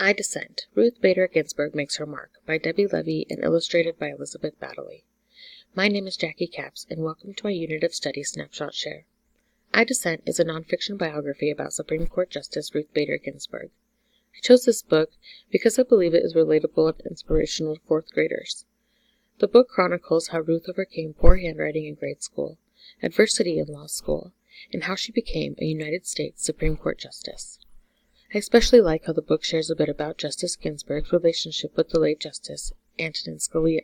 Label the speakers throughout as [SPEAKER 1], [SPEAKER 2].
[SPEAKER 1] I Dissent. Ruth Bader Ginsburg Makes Her Mark by Debbie Levy and illustrated by Elizabeth Baddeley. My name is Jackie Capps, and welcome to my unit of study, Snapshot Share. I Dissent is a nonfiction biography about Supreme Court Justice Ruth Bader Ginsburg. I chose this book because I believe it is relatable and inspirational to fourth graders. The book chronicles how Ruth overcame poor handwriting in grade school, adversity in law school, and how she became a United States Supreme Court Justice. I especially like how the book shares a bit about Justice Ginsburg's relationship with the late Justice Antonin Scalia.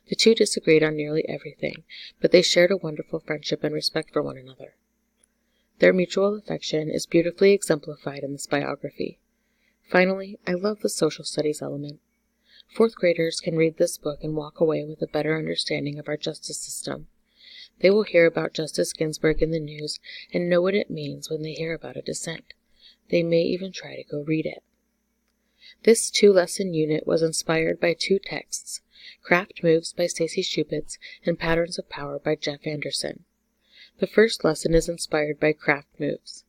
[SPEAKER 1] The two disagreed on nearly everything, but they shared a wonderful friendship and respect for one another. Their mutual affection is beautifully exemplified in this biography. Finally, I love the social studies element. Fourth graders can read this book and walk away with a better understanding of our justice system. They will hear about Justice Ginsburg in the news and know what it means when they hear about a dissent. They may even try to go read it. This two-lesson unit was inspired by two texts, Craft Moves by Stacy Shupitz and Patterns of Power by Jeff Anderson. The first lesson is inspired by Craft Moves,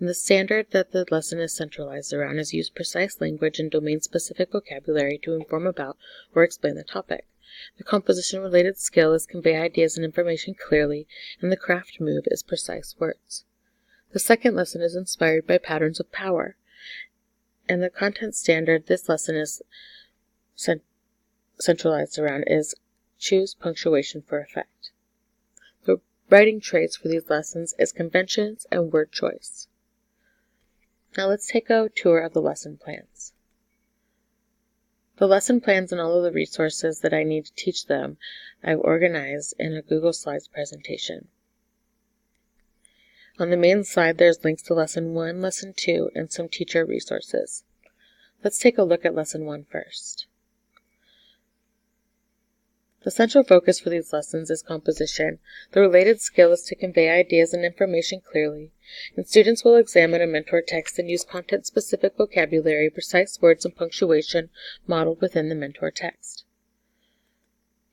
[SPEAKER 1] and the standard that the lesson is centralized around is use precise language and domain-specific vocabulary to inform about or explain the topic. The composition-related skill is convey ideas and information clearly, and the craft move is precise words. The second lesson is inspired by Patterns of Power, and the content standard this lesson is centralized around is choose punctuation for effect. The writing traits for these lessons is conventions and word choice. Now let's take a tour of the lesson plans. The lesson plans and all of the resources that I need to teach them I've organized in a Google Slides presentation. On the main slide, there's links to Lesson 1, Lesson 2, and some teacher resources. Let's take a look at Lesson 1 first. The central focus for these lessons is composition. The related skill is to convey ideas and information clearly, and students will examine a mentor text and use content-specific vocabulary, precise words, and punctuation modeled within the mentor text.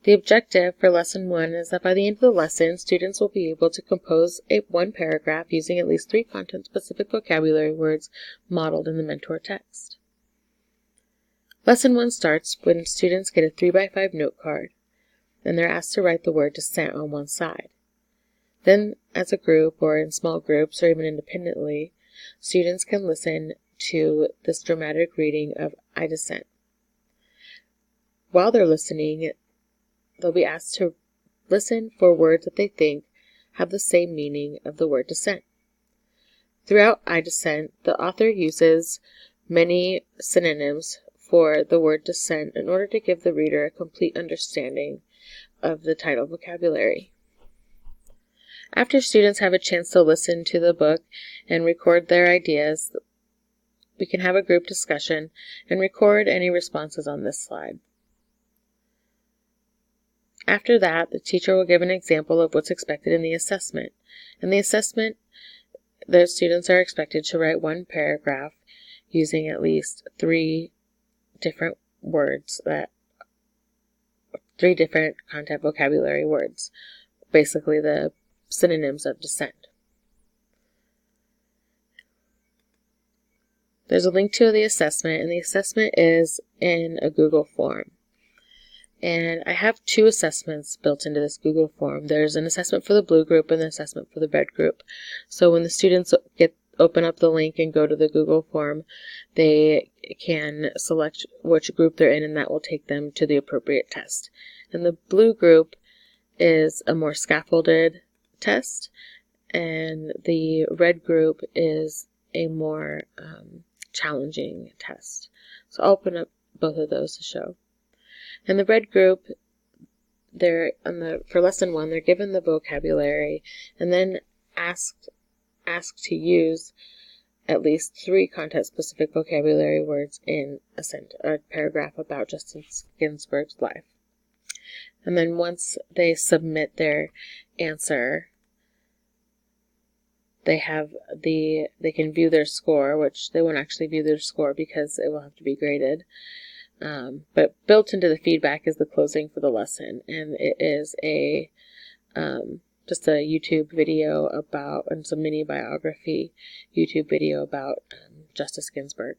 [SPEAKER 1] The objective for Lesson 1 is that by the end of the lesson, students will be able to compose one paragraph using at least 3 content-specific vocabulary words modeled in the mentor text. Lesson 1 starts when students get a 3x5 note card, and they're asked to write the word dissent on one side. Then, as a group or in small groups or even independently, students can listen to this dramatic reading of I Dissent. While they're listening, they'll be asked to listen for words that they think have the same meaning of the word dissent. Throughout I Dissent, the author uses many synonyms for the word dissent in order to give the reader a complete understanding of the title vocabulary. After students have a chance to listen to the book and record their ideas, we can have a group discussion and record any responses on this slide. After that, the teacher will give an example of what's expected in the assessment. In the assessment, the students are expected to write one paragraph using at least 3 different words, 3 different content vocabulary words, basically the synonyms of dissent. There's a link to the assessment, and the assessment is in a Google form. And I have 2 assessments built into this Google form. There's an assessment for the blue group and an assessment for the red group. So when the students open up the link and go to the Google form, they can select which group they're in, and that will take them to the appropriate test. And the blue group is a more scaffolded test, and the red group is a more challenging test. So I'll open up both of those to show. In the red group, for Lesson 1, they're given the vocabulary and then asked to use at least 3 content-specific vocabulary words in a paragraph about Justice Ginsburg's life. And then once they submit their answer, they can view their score, which they won't actually view their score because it will have to be graded. But built into the feedback is the closing for the lesson, and it is just a YouTube video and some mini biography YouTube video about Justice Ginsburg.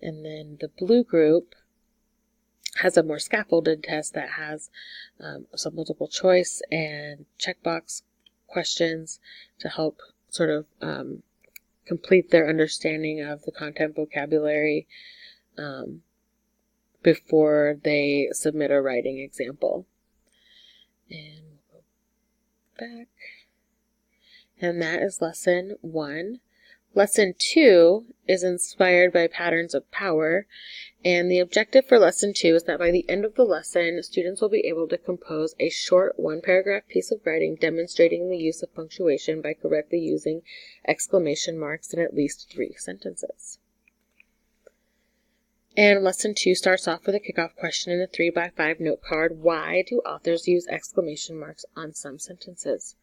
[SPEAKER 1] And then the blue group has a more scaffolded test that has some multiple choice and checkbox questions to help sort of complete their understanding of the content vocabulary before they submit a writing example. And we'll go back. And that is lesson 1. Lesson 2 is inspired by patterns of power, and the objective for lesson 2 is that by the end of the lesson, students will be able to compose a short 1-paragraph piece of writing demonstrating the use of punctuation by correctly using exclamation marks in at least 3 sentences. And lesson 2 starts off with a kickoff question in a 3x5 note card. Why do authors use exclamation marks on some sentences?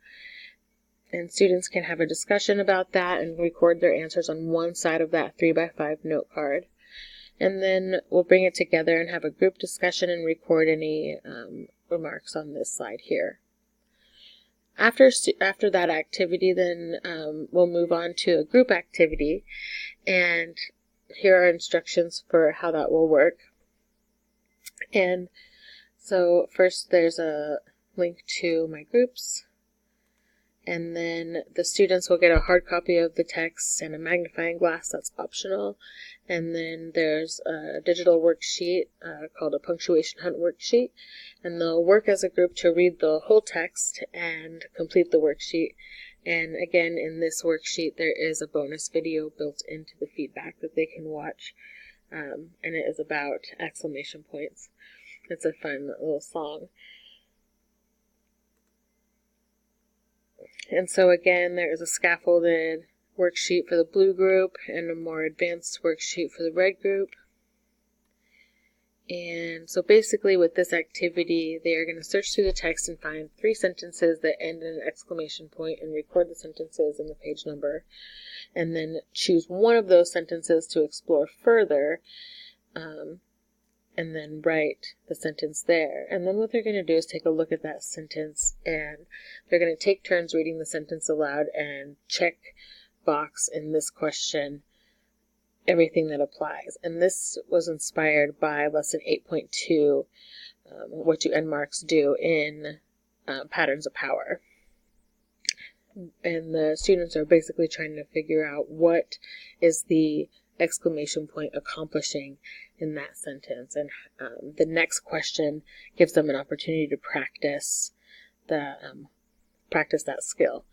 [SPEAKER 1] And students can have a discussion about that and record their answers on one side of that 3x5 note card. And then we'll bring it together and have a group discussion and record any remarks on this slide here. After that activity, then we'll move on to a group activity, and here are instructions for how that will work. And so first there's a link to my groups, and then the students will get a hard copy of the text and a magnifying glass that's optional. And then there's a digital worksheet called a punctuation hunt worksheet, and they'll work as a group to read the whole text and complete the worksheet. And again, in this worksheet there is a bonus video built into the feedback that they can watch, and it is about exclamation points. It's a fun little song. And so again, there is a scaffolded worksheet for the blue group and a more advanced worksheet for the red group. And so basically with this activity, they are going to search through the text and find 3 sentences that end in an exclamation point and record the sentences and the page number. And then choose one of those sentences to explore further, and then write the sentence there. And then what they're going to do is take a look at that sentence, and they're going to take turns reading the sentence aloud and check box in this question everything that applies. And this was inspired by lesson 8.2, what do end marks do in patterns of power. And the students are basically trying to figure out what is the exclamation point accomplishing in that sentence, and the next question gives them an opportunity to practice that skill.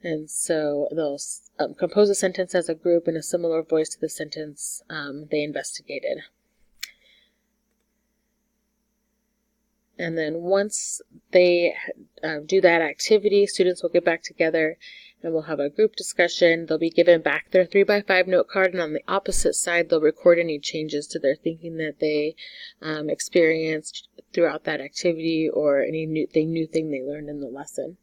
[SPEAKER 1] And so they'll compose a sentence as a group in a similar voice to the sentence they investigated. And then once they do that activity, students will get back together and we'll have a group discussion. They'll be given back their 3x5 note card, and on the opposite side, they'll record any changes to their thinking that they experienced throughout that activity, or any new thing they learned in the lesson.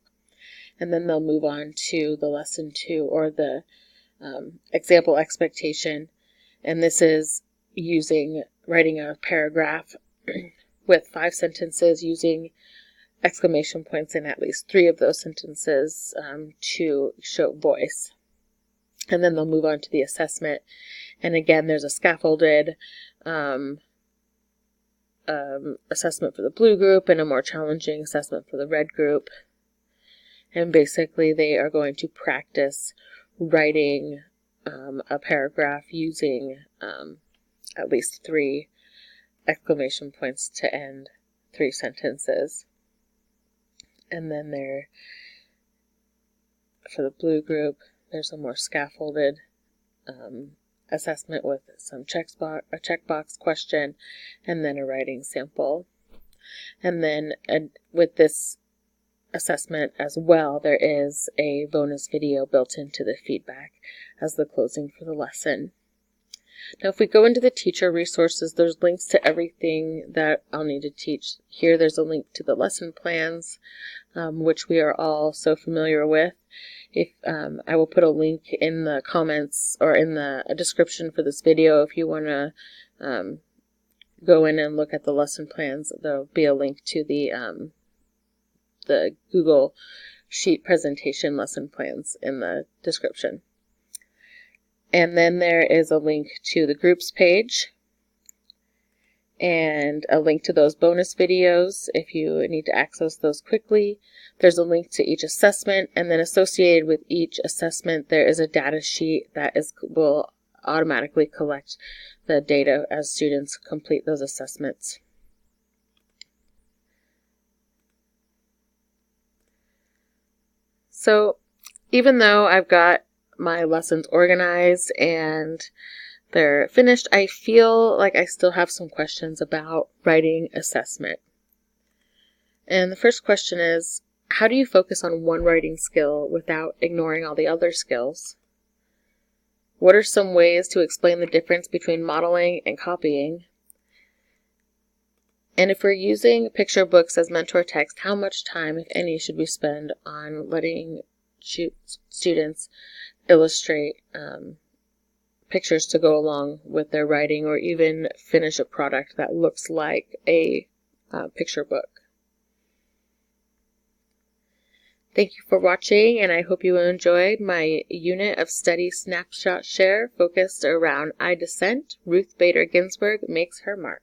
[SPEAKER 1] And then they'll move on to the lesson 2, or the example expectation. And this is writing a paragraph with 5 sentences using exclamation points in at least 3 of those sentences to show voice. And then they'll move on to the assessment. And again, there's a scaffolded assessment for the blue group and a more challenging assessment for the red group. And basically they are going to practice writing a paragraph using at least 3 exclamation points to end 3 sentences. And then for the blue group, there's a more scaffolded assessment with some a checkbox question, and then a writing sample. And then with this assessment as well, there is a bonus video built into the feedback as the closing for the lesson. Now, if we go into the teacher resources, there's links to everything that I'll need to teach. Here, there's a link to the lesson plans, which we are all so familiar with. I will put a link in the comments or in the description for this video if you want to go in and look at the lesson plans. There'll be a link to the Google Sheet presentation lesson plans in the description. And then there is a link to the groups page and a link to those bonus videos if you need to access those quickly. There's a link to each assessment, and then associated with each assessment there is a data sheet that will automatically collect the data as students complete those assessments. So even though I've got my lessons organized and they're finished, I feel like I still have some questions about writing assessment. And the first question is, how do you focus on one writing skill without ignoring all the other skills? What are some ways to explain the difference between modeling and copying? And if we're using picture books as mentor text, how much time, if any, should we spend on letting students illustrate pictures to go along with their writing, or even finish a product that looks like a picture book? Thank you for watching, and I hope you enjoyed my unit of study Snapshot Share focused around I Dissent, Ruth Bader Ginsburg Makes Her Mark.